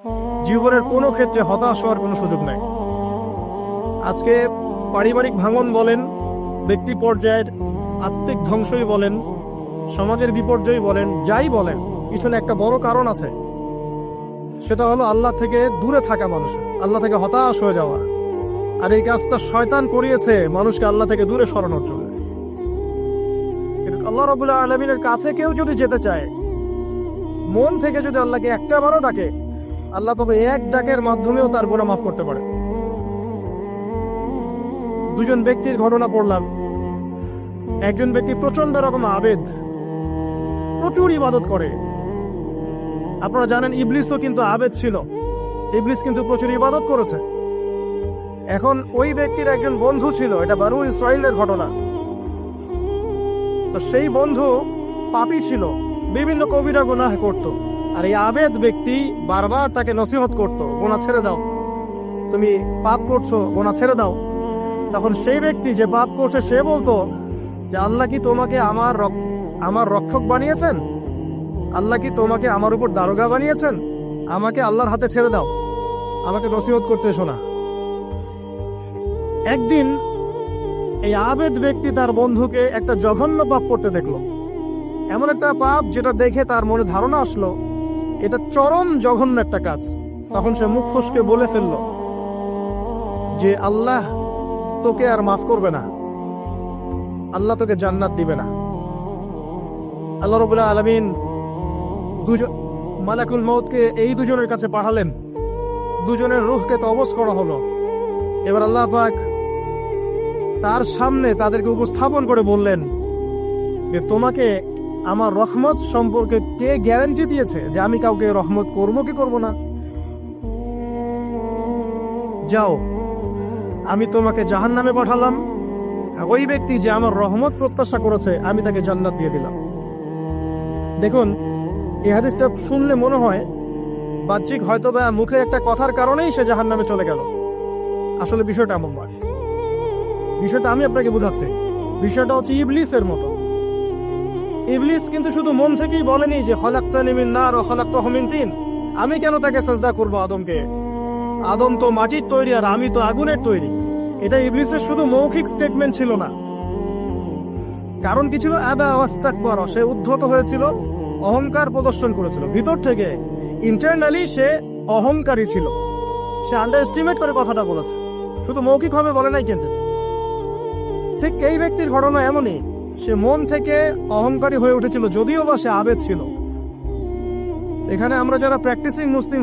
জীবনের কোনো ক্ষেত্রে হতাশ হওয়ার কোনো সুযোগ নাই। আজকে পারিবারিক ভাঙন বলেন, ব্যক্তি পর্যায়ের আত্মিক ধ্বংসই বলেন, সমাজের বিপর্যয় বলেন, যাই বলেন, পিছনে একটা বড় কারণ আছে। সেটা হলো আল্লাহ থেকে দূরে থাকা মানুষ, আল্লাহ থেকে হতাশ হয়ে যাওয়া। আর এই কাজটা শয়তান করিয়েছে মানুষকে আল্লাহ থেকে দূরে সরানোর জন্য। আল্লাহ রাব্বুল আলামিনের কাছে কেউ যদি যেতে চায়, মন থেকে যদি আল্লাহকে একটা বারও ডাকে, আল্লাহ তবে এক ডাকের মাধ্যমেও তার গুনাহ মাফ করতে পারে। দুজন ব্যক্তির ঘটনা পড়লাম। একজন ব্যক্তি প্রচন্ড রকম আবেদ, প্রচুর ইবাদত করে। আপনারা জানেন ইবলিসও কিন্তু আবেদ ছিল, ইবলিস কিন্তু প্রচুর ইবাদত করেছে। এখন ওই ব্যক্তির একজন বন্ধু ছিল, এটা বনু ইসরাইলের ঘটনা। তো সেই বন্ধু পাপী ছিল, বিভিন্ন কবিরা গুনাহ করত। আর এই আবেদ ব্যক্তি বারবার তাকে নসিহত করত, গুনাহ ছেড়ে দাও, তুমি পাপ করছো, গুনাহ ছেড়ে দাও। তখন সেই ব্যক্তি যে পাপ করছে সে বলতো যে আল্লাহ কি তোমাকে আমার রক্ষক বানিয়েছেন? আল্লাহ কি তোমাকে আমার উপর দারোগা বানিয়েছেন? আমাকে আল্লাহর হাতে ছেড়ে দাও, আমাকে নসিহত করতে শোনা। একদিন এই আবেদ ব্যক্তি তার বন্ধুকে একটা জঘন্য পাপ করতে দেখলো, এমন একটা পাপ যেটা দেখে তার মনে ধারণা আসলো এটা চরম জঘন্য একটা কাজ। তখন সে মুখ ফসকে বলে ফেলল যে আল্লাহ তোকে আর মাফ করবে না, আল্লাহ তোকে জান্নাত দিবে না। আল্লাহ রাব্বুল আলামিন মালাকুল মউতকে এই দুজনের কাছে পাঠালেন, দুজনের রূহকে কবজ করা হলো। এবার আল্লাহ পাক তার সামনে তাদেরকে উপস্থাপন করে বললেন যে তোমাকে আমার রহমত সম্পর্কে কে গ্যারান্টি দিয়েছে যে আমি কাউকে রহমত করবো কি করব না? যাও, আমি তোমাকে জাহান্নামে পাঠালাম, ওই ব্যক্তি যে আমার রহমত প্রত্যাশা করেছে আমি তাকে জান্নাত দিয়ে দিলাম। দেখুন, এই হাদিসটা শুনলে মনে হয় বাহ্যিক হয়তো বা মুখের একটা কথার কারণেই সে জাহান্নামে চলে গেল। আসলে বিষয়টা এমন নয়। বিষয়টা আমি আপনাকে বোঝাচ্ছি। বিষয়টা হচ্ছে ইবলিসের মতো। ইবলিস কিন্তু শুধু মন থেকেই বলেনি যে খলাকতানি মিন নার ওয়া খলাকতাহু মিন তিন, আমি কেন তাকে সাজদা করব আদমকে? আদম তো মাটির তৈরি আর আমি তো আগুনের তৈরি। এটা ইবলিসের শুধু মৌখিক স্টেটমেন্ট ছিল না, কারণ কি ছিল? আবা ওয়াস্তাকবার, সে উদ্ধত হয়েছিল, অহংকার প্রদর্শন করেছিল। ভিতর থেকে ইন্টারনালি সে অহংকারী ছিল, সে আন্ডার এস্টিমেট করে কথাটা বলেছে, শুধু মৌখিকভাবে বলে নাই। কিন্তু ঠিক এই ব্যক্তির ঘটনা এমনই, সে মন থেকে অহংকারী হয়ে উঠেছিল, যদিও বা সে আবেদ ছিল। এখানে আমরা যারা প্র্যাকটিসিং মুসলিম